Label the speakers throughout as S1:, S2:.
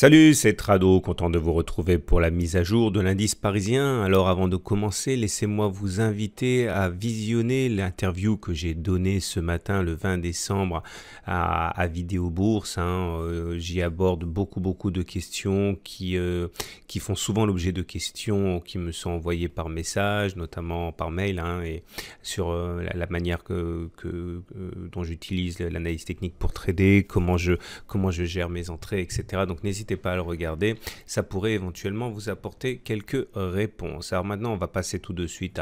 S1: Salut, c'est Trado, content de vous retrouver pour la mise à jour de l'indice parisien. Alors avant de commencer, laissez-moi vous inviter à visionner l'interview que j'ai donnée ce matin, le 20 décembre, à Vidéo Bourse. J'y aborde beaucoup de questions qui font souvent l'objet de questions qui me sont envoyées par message, notamment par mail, et sur la manière dont j'utilise l'analyse technique pour trader, comment je gère mes entrées, etc. Donc n'hésitez pas à le regarder, ça pourrait éventuellement vous apporter quelques réponses. Alors maintenant, on va passer tout de suite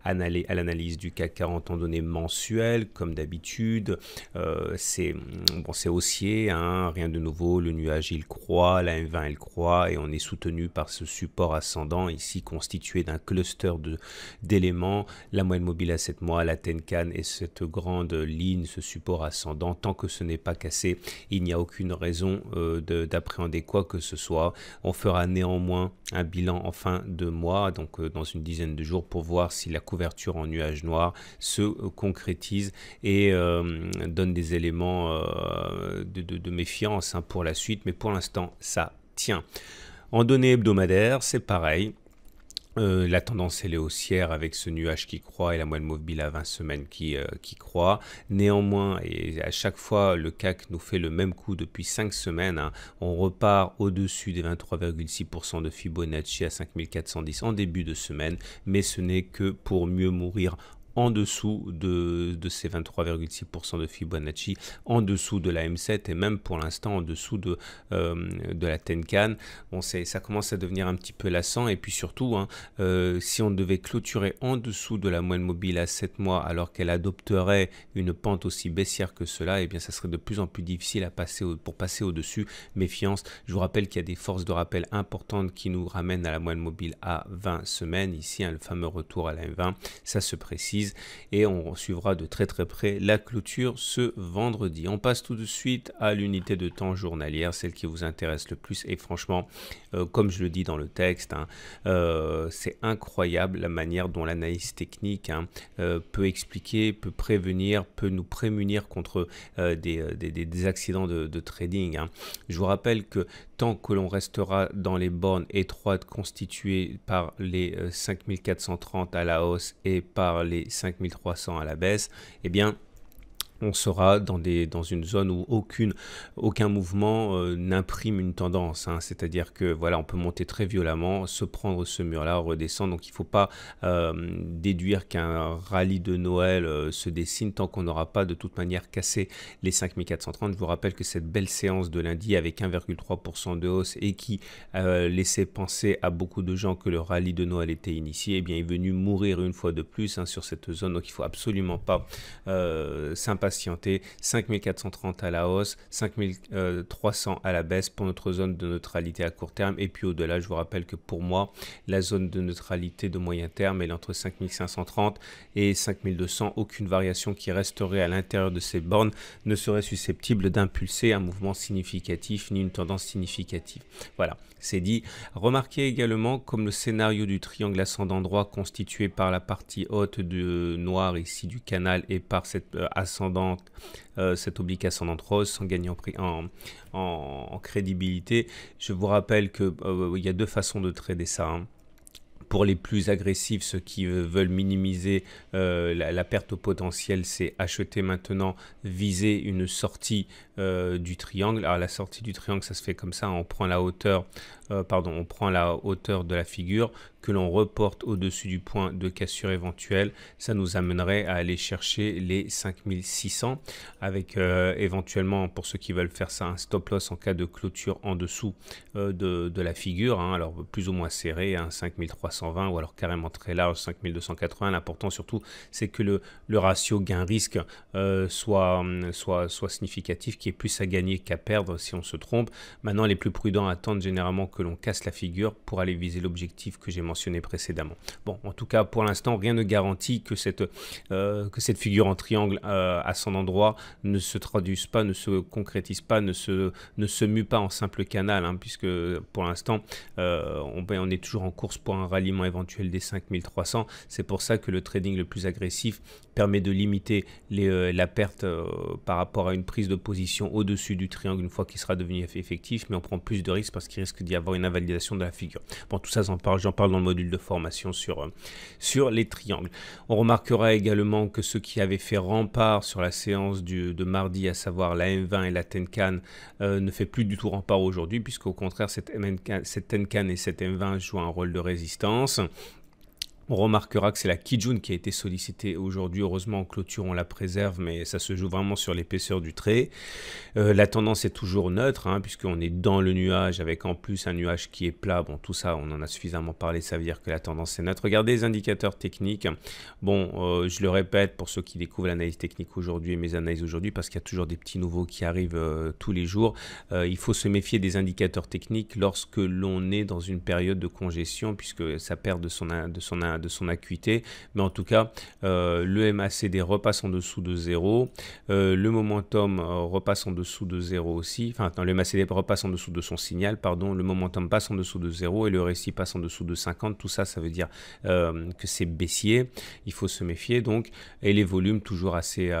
S1: à l'analyse du CAC 40 en données mensuelles, comme d'habitude. C'est haussier, rien de nouveau, le nuage il croît, la M20 elle croît, et on est soutenu par ce support ascendant, ici constitué d'un cluster d'éléments, la moyenne mobile à 7 mois, la Tenkan et cette grande ligne, ce support ascendant. Tant que ce n'est pas cassé, il n'y a aucune raison d'appréhender quoi que ce soit. On fera néanmoins un bilan en fin de mois, donc dans une dizaine de jours, pour voir si la couverture en nuage noir se concrétise et donne des éléments de méfiance pour la suite. Mais pour l'instant, ça tient. En données hebdomadaires, c'est pareil. La tendance elle est haussière avec ce nuage qui croît et la moyenne mobile à 20 semaines qui croît. Néanmoins, et à chaque fois le CAC nous fait le même coup depuis 5 semaines, on repart au-dessus des 23,6% de Fibonacci à 5410 en début de semaine, mais ce n'est que pour mieux mourir en dessous de ces 23,6% de Fibonacci, en dessous de la M7 et même pour l'instant en dessous de la Tenkan. Bon, ça commence à devenir un petit peu lassant, et puis surtout, si on devait clôturer en dessous de la moyenne mobile à 7 mois alors qu'elle adopterait une pente aussi baissière que cela, eh bien ça serait de plus en plus difficile pour passer au-dessus. Méfiance, je vous rappelle qu'il y a des forces de rappel importantes qui nous ramènent à la moyenne mobile à 20 semaines, ici le fameux retour à la M20, ça se précise. Et on suivra de très près la clôture ce vendredi. On passe tout de suite à l'unité de temps journalière, celle qui vous intéresse le plus. Et franchement, comme je le dis dans le texte, c'est incroyable la manière dont l'analyse technique peut expliquer, peut prévenir, peut nous prémunir contre des accidents de trading. Je vous rappelle que tant que l'on restera dans les bornes étroites constituées par les 5430 à la hausse et par les 5300 à la baisse, eh bien on sera dans une zone où aucun mouvement n'imprime une tendance. C'est-à-dire que voilà, on peut monter très violemment, se prendre ce mur-là, redescendre. Donc il ne faut pas déduire qu'un rallye de Noël se dessine tant qu'on n'aura pas de toute manière cassé les 5430. Je vous rappelle que cette belle séance de lundi avec 1,3% de hausse et qui laissait penser à beaucoup de gens que le rallye de Noël était initié, eh bien, est venu mourir une fois de plus sur cette zone. Donc il ne faut absolument pas s'impatienter. 5430 à la hausse, 5300 à la baisse pour notre zone de neutralité à court terme. Et puis au-delà, je vous rappelle que pour moi, la zone de neutralité de moyen terme, elle est entre 5530 et 5200. Aucune variation qui resterait à l'intérieur de ces bornes ne serait susceptible d'impulser un mouvement significatif ni une tendance significative. Voilà, c'est dit. Remarquez également comme le scénario du triangle ascendant droit constitué par la partie haute de noir ici du canal et par cette cette oblique ascendante rose sans gagner en crédibilité. Je vous rappelle que il y a deux façons de trader ça. Pour les plus agressifs, ceux qui veulent minimiser la perte au potentiel, c'est acheter maintenant, viser une sortie du triangle. Alors la sortie du triangle, ça se fait comme ça, on prend la hauteur de la figure que l'on reporte au-dessus du point de cassure éventuel. Ça nous amènerait à aller chercher les 5600 avec éventuellement, pour ceux qui veulent faire ça, un stop loss en cas de clôture en dessous de la figure, alors plus ou moins serré, 5320 ou alors carrément très large, 5280. L'important surtout, c'est que le ratio gain-risque soit significatif, qu'il y ait plus à gagner qu'à perdre si on se trompe. Maintenant, les plus prudents attendent généralement que l'on casse la figure pour aller viser l'objectif que j'ai mentionné mentionné précédemment. Bon, en tout cas, pour l'instant, rien ne garantit que cette figure en triangle ascendant droit ne se traduise pas, ne se concrétise pas, ne se mue pas en simple canal, hein, puisque pour l'instant, on est toujours en course pour un ralliement éventuel des 5300. C'est pour ça que le trading le plus agressif permet de limiter la perte par rapport à une prise de position au-dessus du triangle une fois qu'il sera devenu effectif, mais on prend plus de risques parce qu'il risque d'y avoir une invalidation de la figure. Bon, tout ça, j'en parle dans le module de formation sur les triangles. On remarquera également que ce qui avait fait rempart sur la séance de mardi, à savoir la M20 et la Tenkan, ne fait plus du tout rempart aujourd'hui, puisqu'au contraire, cette Tenkan et cette M20 jouent un rôle de résistance. On remarquera que c'est la Kijun qui a été sollicitée aujourd'hui. Heureusement, en clôture, on la préserve, mais ça se joue vraiment sur l'épaisseur du trait. La tendance est toujours neutre, hein, puisqu'on est dans le nuage, avec en plus un nuage qui est plat. Bon, tout ça, on en a suffisamment parlé, ça veut dire que la tendance est neutre. Regardez les indicateurs techniques. Bon, je le répète pour ceux qui découvrent l'analyse technique aujourd'hui et mes analyses aujourd'hui, parce qu'il y a toujours des petits nouveaux qui arrivent tous les jours. Il faut se méfier des indicateurs techniques lorsque l'on est dans une période de congestion, puisque ça perd de son acuité, mais en tout cas le MACD repasse en dessous de 0, le momentum repasse en dessous de 0 aussi, enfin non, le MACD repasse en dessous de son signal, pardon, le momentum passe en dessous de 0 et le RSI passe en dessous de 50, tout ça, ça veut dire que c'est baissier, il faut se méfier donc, et les volumes toujours assez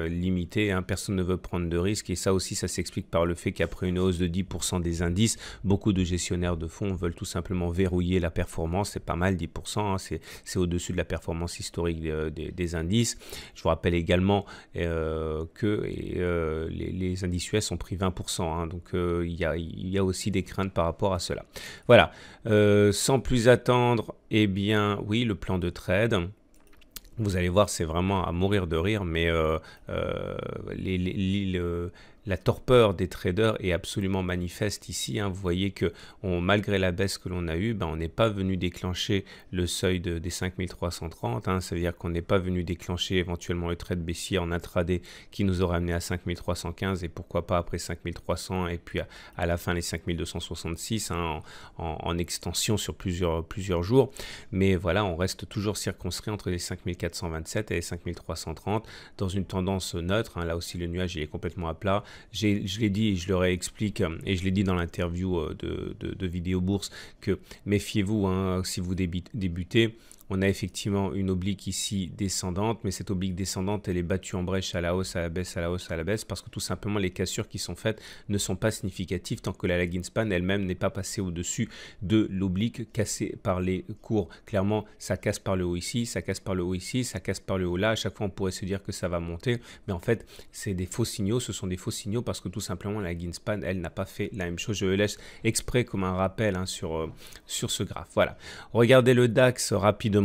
S1: limités, hein, personne ne veut prendre de risques, et ça aussi ça s'explique par le fait qu'après une hausse de 10% des indices, beaucoup de gestionnaires de fonds veulent tout simplement verrouiller la performance. C'est pas mal, 10%, hein, c'est au-dessus de la performance historique des indices. Je vous rappelle également que les indices US ont pris 20%, hein, donc il y a aussi des craintes par rapport à cela. Voilà, sans plus attendre, eh bien oui, le plan de trade. Vous allez voir, c'est vraiment à mourir de rire, mais la torpeur des traders est absolument manifeste ici, hein. Vous voyez que malgré la baisse que l'on a eue, on n'est pas venu déclencher le seuil des 5330. Hein. Ça veut dire qu'on n'est pas venu déclencher éventuellement le trade baissier en intraday qui nous aurait amené à 5315 et pourquoi pas après 5300 et puis à la fin les 5266, hein, en extension sur plusieurs jours. Mais voilà, on reste toujours circonscrit entre les 5427 et les 5330 dans une tendance neutre, hein. Là aussi le nuage il est complètement à plat. Je l'ai dit et je le réexplique, et je l'ai dit dans l'interview de Vidéo Bourse, que méfiez-vous, hein, si vous débutez. On a effectivement une oblique ici descendante, mais cette oblique descendante, elle est battue en brèche à la hausse, à la baisse, à la hausse, à la baisse, parce que tout simplement les cassures qui sont faites ne sont pas significatives tant que la lagging span elle-même n'est pas passée au-dessus de l'oblique cassée par les cours. Clairement, ça casse par le haut ici, ça casse par le haut ici, ça casse par le haut là. À chaque fois, on pourrait se dire que ça va monter, mais en fait, c'est des faux signaux. Ce sont des faux signaux parce que tout simplement, la lagging span, elle n'a pas fait la même chose. Je le laisse exprès comme un rappel, hein, sur ce graphe. Voilà. Regardez le DAX rapidement.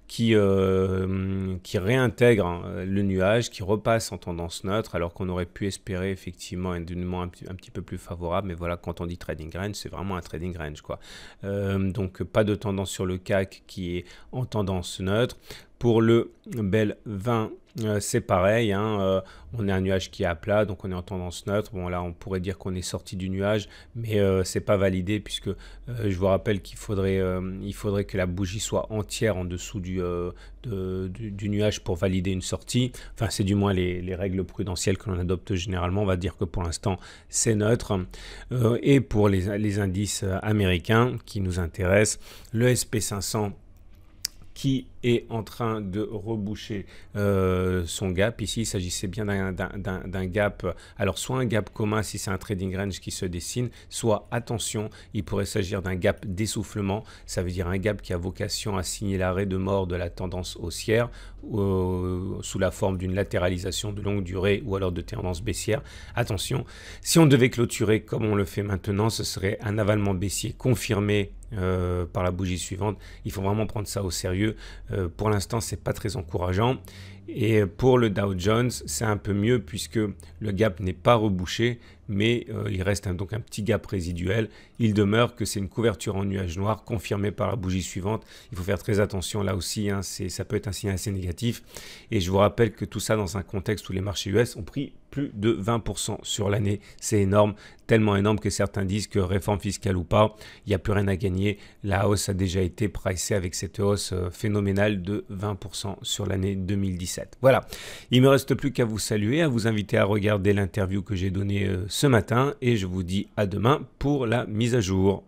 S1: Qui réintègre, hein, le nuage, qui repasse en tendance neutre, alors qu'on aurait pu espérer effectivement un dénouement un petit peu plus favorable, mais voilà, quand on dit trading range, c'est vraiment un trading range, quoi. Donc pas de tendance sur le CAC qui est en tendance neutre. Pour le BEL 20, c'est pareil, hein, on a un nuage qui est à plat, donc on est en tendance neutre. Bon, là, on pourrait dire qu'on est sorti du nuage, mais c'est pas validé puisque je vous rappelle qu'il faudrait que la bougie soit entière en dessous du nuage pour valider une sortie. Enfin, c'est du moins les règles prudentielles que l'on adopte généralement. On va dire que pour l'instant, c'est neutre. Et pour les indices américains qui nous intéressent, le SP500 qui est en train de reboucher son gap. Ici, il s'agissait bien d'un gap, alors soit un gap commun si c'est un trading range qui se dessine, soit, attention, il pourrait s'agir d'un gap d'essoufflement. Ça veut dire un gap qui a vocation à signer l'arrêt de mort de la tendance haussière sous la forme d'une latéralisation de longue durée ou alors de tendance baissière. Attention, si on devait clôturer comme on le fait maintenant, ce serait un avalement baissier confirmé par la bougie suivante. Il faut vraiment prendre ça au sérieux. Pour l'instant, c'est pas très encourageant. Et pour le Dow Jones, c'est un peu mieux puisque le gap n'est pas rebouché, mais il reste donc un petit gap résiduel. Il demeure que c'est une couverture en nuage noir confirmée par la bougie suivante. Il faut faire très attention là aussi, hein, ça peut être un signe assez négatif. Et je vous rappelle que tout ça dans un contexte où les marchés US ont pris plus de 20% sur l'année. C'est énorme, tellement énorme que certains disent que réforme fiscale ou pas, il n'y a plus rien à gagner. La hausse a déjà été pricée avec cette hausse phénoménale de 20% sur l'année 2017. Voilà, il ne me reste plus qu'à vous saluer, à vous inviter à regarder l'interview que j'ai donnée ce matin et je vous dis à demain pour la mise à jour.